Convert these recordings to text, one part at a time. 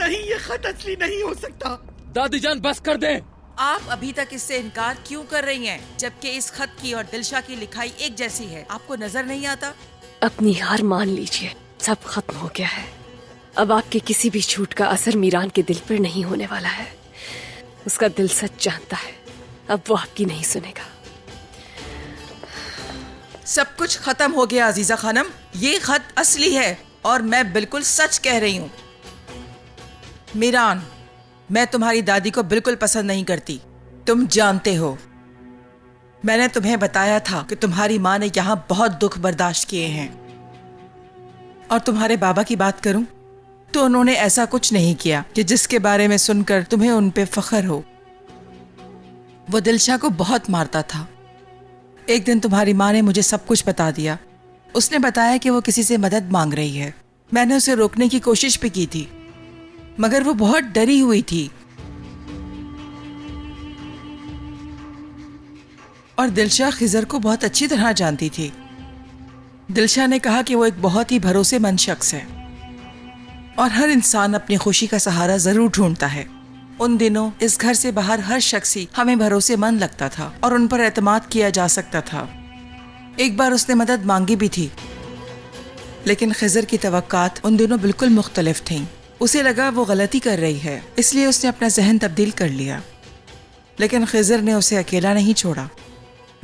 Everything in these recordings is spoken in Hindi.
नहीं, ये खत असली नहीं हो सकता। दादी जान बस कर दे। आप अभी तक इससे इनकार क्यों कर रही हैं? जबकि इस खत की और दिलशा की लिखाई एक जैसी है। आपको नजर नहीं आता? अपनी हार मान लीजिए, सब खत्म हो गया है। अब आपके किसी भी झूठ का असर मीरान के दिल पर नहीं होने वाला है। उसका दिल सच जानता है, अब वो आपकी नहीं सुनेगा। सब कुछ खत्म हो गया अजीजा खानम। ये खत असली है और मैं बिल्कुल सच कह रही हूँ। मीरान, मैं तुम्हारी दादी को बिल्कुल पसंद नहीं करती, तुम जानते हो। मैंने तुम्हें बताया था कि तुम्हारी माँ ने यहाँ बहुत दुख बर्दाश्त किए हैं। और तुम्हारे बाबा की बात करूं तो उन्होंने ऐसा कुछ नहीं किया कि जिसके बारे में सुनकर तुम्हें उन पे फख्र हो। वो दिलशा को बहुत मारता था। एक दिन तुम्हारी माँ ने मुझे सब कुछ बता दिया। उसने बताया कि वो किसी से मदद मांग रही है। मैंने उसे रोकने की कोशिश भी की थी, मगर वो बहुत डरी हुई थी। और दिलशा खिजर को बहुत अच्छी तरह जानती थी। दिलशा ने कहा कि वो एक बहुत ही भरोसेमंद शख्स है और हर इंसान अपनी खुशी का सहारा जरूर ढूंढता है। उन दिनों इस घर से बाहर हर शख्स ही हमें भरोसेमंद लगता था और उन पर एतमाद किया जा सकता था। एक बार उसने मदद मांगी भी थी, लेकिन खिजर की तवक्कात उन दिनों बिल्कुल मुख्तलिफ थीं। उसे लगा वो गलती कर रही है, इसलिए उसने अपना जहन तब्दील कर लिया। लेकिन खिजर ने उसे अकेला नहीं छोड़ा।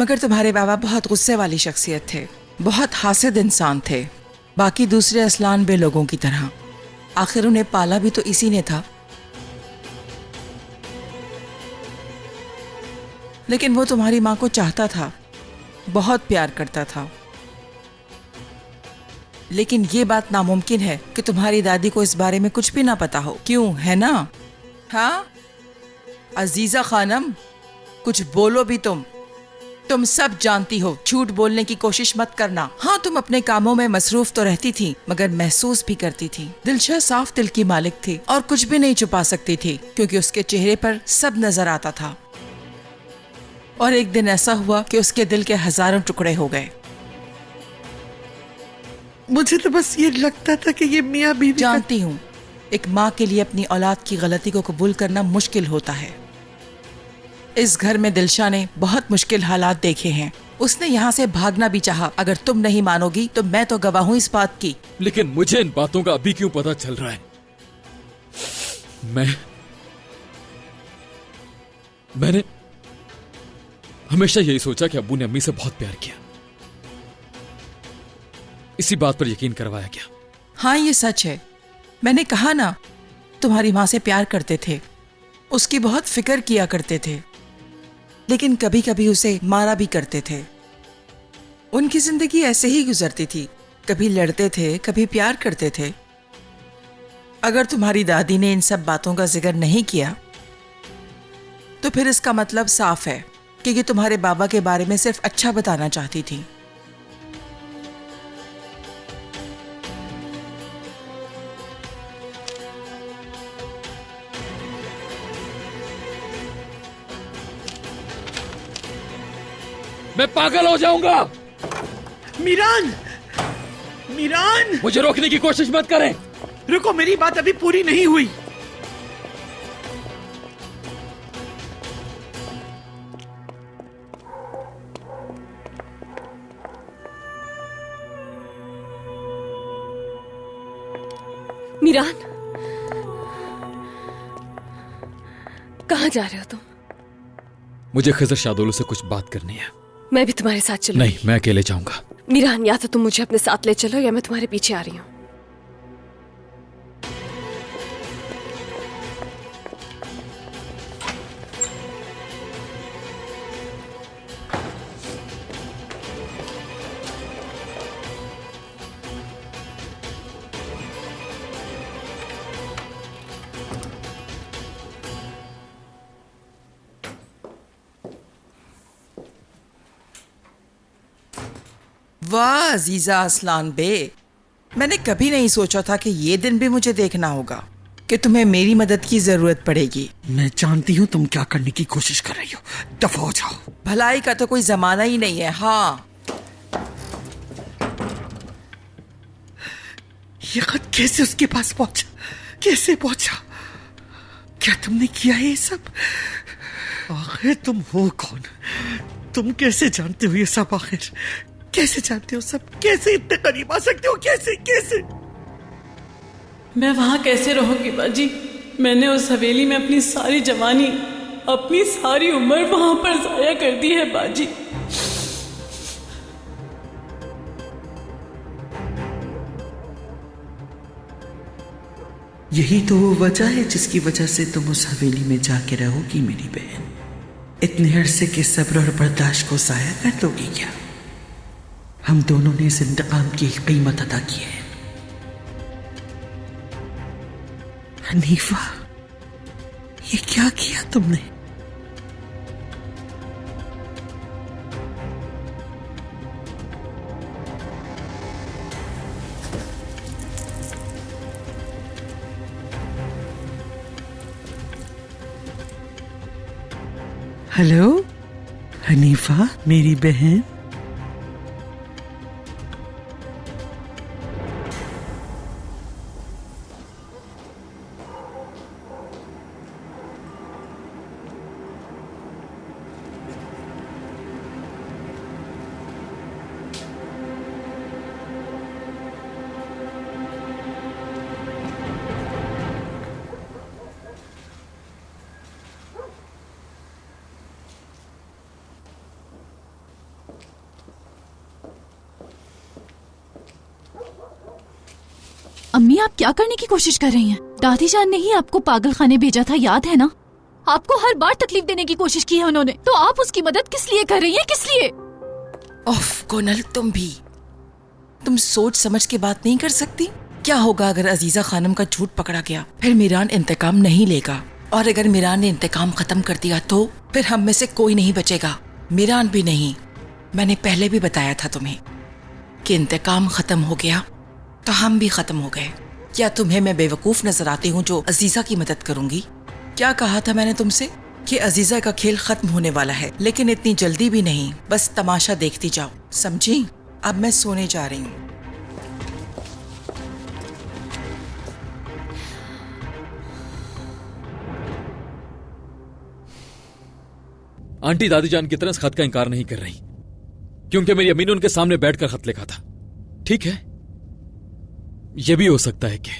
मगर तुम्हारे बाबा बहुत गुस्से वाली शख्सियत थे, बहुत हासिद इंसान थे, बाकी दूसरे असलान बे लोगों की तरह। आखिर उन्हें पाला भी तो इसी ने था। लेकिन वो तुम्हारी माँ को चाहता था, बहुत प्यार करता था। लेकिन ये बात नामुमकिन है कि तुम्हारी दादी को इस बारे में कुछ भी ना पता हो। क्यों, है ना? हाँ अजीजा खानम, कुछ बोलो भी। तुम सब जानती हो, झूठ बोलने की कोशिश मत करना। हाँ, तुम अपने कामों में मसरूफ तो रहती थी, मगर महसूस भी करती थी। दिलशा साफ दिल की मालिक थी और कुछ भी नहीं छुपा सकती थी, क्योंकि उसके चेहरे पर सब नजर आता था। और एक दिन ऐसा हुआ कि उसके दिल के हजारों टुकड़े हो गए। मुझे तो बस ये लगता था कि ये मियाँ बीवी जानती हूँ, एक माँ के लिए अपनी औलाद की गलती को कबूल करना मुश्किल होता है। इस घर में दिलशा ने बहुत मुश्किल हालात देखे हैं। उसने यहाँ से भागना भी चाहा। अगर तुम नहीं मानोगी तो मैं तो गवाह हूँ इस बात की। लेकिन मुझे इन बातों का अभी क्यों पता चल रहा है? मैंने हमेशा यही सोचा कि अब्बू ने अम्मी से बहुत प्यार किया। इसी बात पर यकीन करवाया गया। हाँ, ये सच है। मैंने कहा ना, तुम्हारी माँ से प्यार करते थे, उसकी बहुत फिक्र किया करते थे, लेकिन कभी कभी उसे मारा भी करते थे। उनकी जिंदगी ऐसे ही गुजरती थी, कभी लड़ते थे, कभी प्यार करते थे। अगर तुम्हारी दादी ने इन सब बातों का जिक्र नहीं किया तो फिर इसका मतलब साफ है कि ये तुम्हारे बाबा के बारे में सिर्फ अच्छा बताना चाहती थी। मैं पागल हो जाऊंगा। मीरान, मीरान, मुझे रोकने की कोशिश मत करें। रुको, मेरी बात अभी पूरी नहीं हुई। मीरान, कहाँ जा रहे हो तुम? मुझे खिजर शादोलू से कुछ बात करनी है। मैं भी तुम्हारे साथ चलूं? नहीं, मैं अकेले जाऊंगा। मीरान, या तो तुम मुझे अपने साथ ले चलो या मैं तुम्हारे पीछे आ रही हूँ। वाह अजीजा असलान बे, मैंने कभी नहीं सोचा था कि ये दिन भी मुझे देखना होगा कि तुम्हें मेरी मदद की जरूरत पड़ेगी। मैं जानती हूँ तुम क्या करने की कोशिश कर रही हो। दफा हो जाओ। भलाई का तो कोई जमाना ही नहीं है। हाँ, ये खत कैसे उसके पास पहुंचा? कैसे पहुंचा? क्या तुमने किया है ये सब? आखिर तुम हो कौन? तुम कैसे जानते हो ये सब? आखिर कैसे जानते हो सब? कैसे इतने करीब आ सकते हो? कैसे कैसे? मैं वहां कैसे रहूंगी बाजी? मैंने उस हवेली में अपनी सारी जवानी, अपनी सारी उम्र वहां पर जाया कर दी है बाजी। यही तो वो वजह है जिसकी वजह से तुम उस हवेली में जाके रहोगी मेरी बहन। इतने अरसे के सब्र और बर्दाश्त को ज़ाया कर दोगी क्या? हम दोनों ने इस इंतकाम की कीमत अदा की है। हनीफा, ये क्या किया तुमने? हेलो हनीफा, मेरी बहन। अम्मी, आप क्या करने की कोशिश कर रही हैं? दादी जान ने ही आपको पागल खाने भेजा था, याद है ना? आपको हर बार तकलीफ देने की कोशिश की है उन्होंने, तो आप उसकी मदद किस लिए कर रही हैं? किस लिए? ओफ कोनल, तुम भी। तुम सोच समझ के बात नहीं कर सकती? क्या होगा अगर अजीजा खानम का झूठ पकड़ा गया? फिर मीरान इंतकाम नहीं लेगा, और अगर मीरान ने इंतकाम खत्म कर दिया तो फिर हम में से कोई नहीं बचेगा, मीरान भी नहीं। मैंने पहले भी बताया था तुम्हें कि इंतकाम खत्म हो गया तो हम भी खत्म हो गए। क्या तुम्हें मैं बेवकूफ नजर आती हूँ जो अजीजा की मदद करूंगी? क्या कहा था मैंने तुमसे कि अजीजा का खेल खत्म होने वाला है, लेकिन इतनी जल्दी भी नहीं। बस तमाशा देखती जाओ, समझी? अब मैं सोने जा रही हूँ। आंटी दादी जान की तरह इस खत का इंकार नहीं कर रही, क्योंकि मेरी अम्मी ने उनके सामने बैठकर खत लिखा था। ठीक है, यह भी हो सकता है कि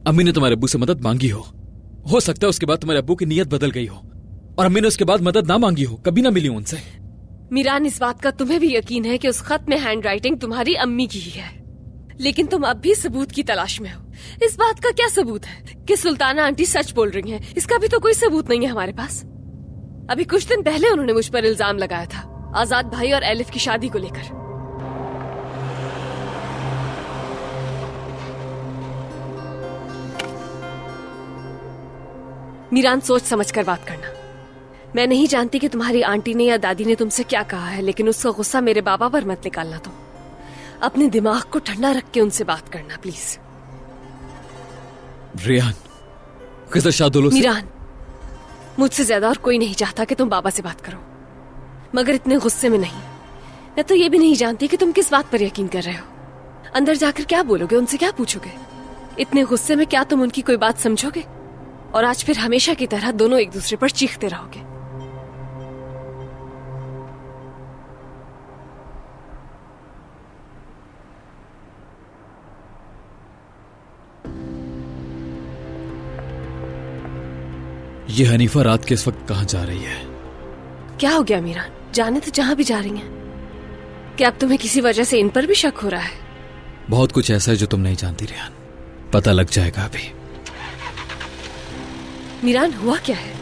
अम्मी ने तुम्हारे अब्बू से मदद मांगी हो सकता है उसके बाद तुम्हारे अब्बू की नीयत बदल गई हो और अम्मी ने उसके बाद मदद ना मांगी हो, कभी ना मिली उनसे। मीरान, इस बात का तुम्हें भी यकीन है कि उस खत में हैंड राइटिंग तुम्हारी अम्मी की ही है, लेकिन तुम अब भी सबूत की तलाश में हो। इस बात का क्या सबूत है कि सुल्ताना आंटी सच बोल रही हैं? इसका भी तो कोई सबूत नहीं है हमारे पास। अभी कुछ दिन पहले उन्होंने मुझ पर इल्जाम लगाया था आजाद भाई और एलिफ की शादी को लेकर। मीरान, सोच समझ कर बात करना। मैं नहीं जानती कि तुम्हारी आंटी ने या दादी ने तुमसे क्या कहा है, लेकिन उसका गुस्सा मेरे बाबा पर मत निकालना। तुम अपने दिमाग को ठंडा रख के उनसे बात करना प्लीज। रेहान, किधर शादुल से? मीरान, मुझसे ज्यादा और कोई नहीं चाहता कि तुम बाबा से बात करो, मगर इतने गुस्से में नहीं। मैं तो ये भी नहीं जानती कि तुम किस बात पर यकीन कर रहे हो। अंदर जाकर क्या बोलोगे, उनसे क्या पूछोगे? इतने गुस्से में क्या तुम उनकी कोई बात समझोगे? और आज फिर हमेशा की तरह दोनों एक दूसरे पर चीखते रहोगे। ये हनीफा रात के इस वक्त कहां जा रही है? क्या हो गया मीरान? जाने तो जहां भी जा रही हैं। क्या अब तुम्हें किसी वजह से इन पर भी शक हो रहा है? बहुत कुछ ऐसा है जो तुम नहीं जानती रेहान, पता लग जाएगा अभी। मीरान, हुआ क्या है?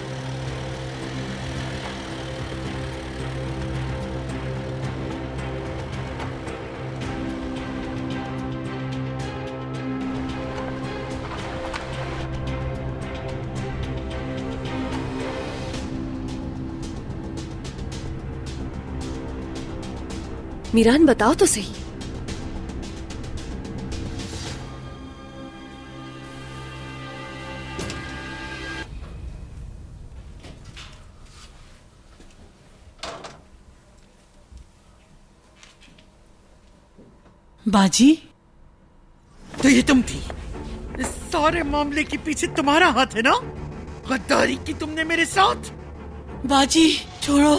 मीरान, बताओ तो सही। बाजी, तो ये तुम थी? इस सारे मामले के पीछे तुम्हारा हाथ है ना? गद्दारी की तुमने मेरे साथ। बाजी छोड़ो,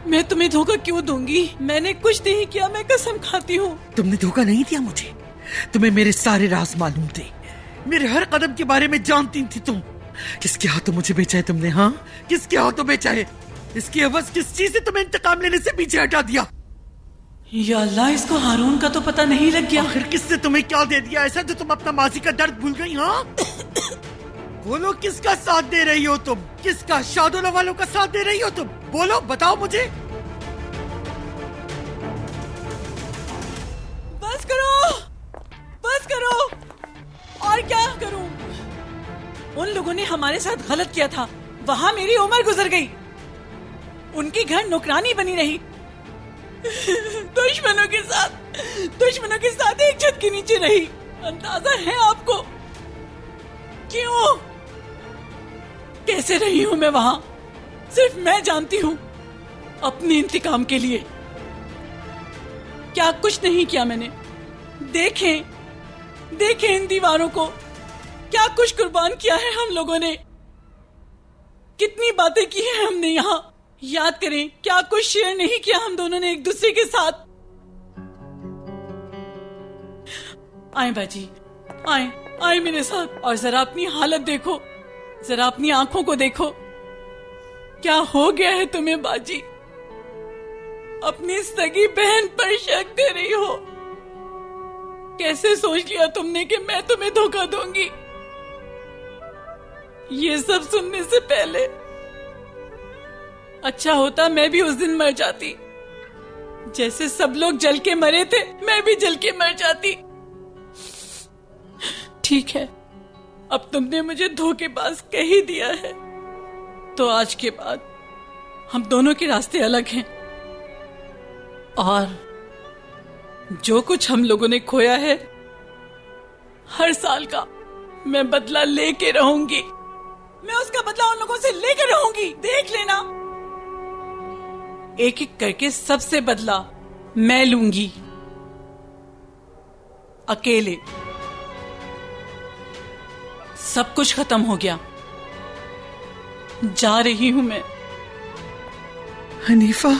मैं तुम्हें धोखा क्यों दूंगी? मैंने कुछ नहीं किया, मैं कसम खाती हूँ। तुमने धोखा नहीं दिया मुझे। तुम्हें मेरे सारे राज मालूम थे, मेरे हर कदम के बारे में जानती थी तुम। किसके हाथों मुझे बेचा है तुमने? हाँ, किसके हाथों बेचा है? इसकी अवज किस चीज से तुम्हें इंतकाम लेने से पीछे हटा दिया? या अल्लाह, इसको हारून का तो पता नहीं लग गया। आखिर किसने तुम्हें क्या दे दिया ऐसा जो तुम अपना माजी का दर्द भूल गई? हाँ बोलो, किसका साथ दे रही हो तुम? किसका? शादोला वालों का साथ दे रही हो तुम? बोलो, बताओ मुझे। बस करो, बस करो। और क्या करूं? उन लोगों ने हमारे साथ गलत किया था, वहां मेरी उम्र गुजर गई, उनकी घर नौकरानी बनी रही। दुश्मनों के साथ एक छत के नीचे रही। अंदाजा है आपको क्यों, कैसे रही हूं मैं वहां? सिर्फ मैं जानती हूं, अपने इंतकाम के लिए। क्या कुछ नहीं किया मैंने। देखें इन दीवारों को, क्या कुछ कुर्बान किया है हम लोगों ने, कितनी बातें की है हमने यहाँ। याद करें, क्या कुछ शेयर नहीं किया हम दोनों ने एक दूसरे के साथ। आए बाजी, आए मेरे साथ, और जरा अपनी हालत देखो, जरा अपनी आंखों को देखो। क्या हो गया है तुम्हें बाजी? अपनी सगी बहन पर शक दे रही हो। कैसे सोच लिया तुमने कि मैं तुम्हें धोखा दूंगी? ये सब सुनने से पहले अच्छा होता मैं भी उस दिन मर जाती। जैसे सब लोग जल के मरे थे, मैं भी जल के मर जाती। ठीक है, अब तुमने मुझे धोखेबाज कह ही दिया है, तो आज के बाद हम दोनों के रास्ते अलग हैं। और जो कुछ हम लोगों ने खोया है, हर साल का मैं बदला लेके रहूंगी। मैं उसका बदला उन लोगों से लेकर रहूंगी, देख लेना। एक एक करके सबसे बदला मैं लूंगी, अकेले। सब कुछ खत्म हो गया, जा रही हूं मैं। हनीफा,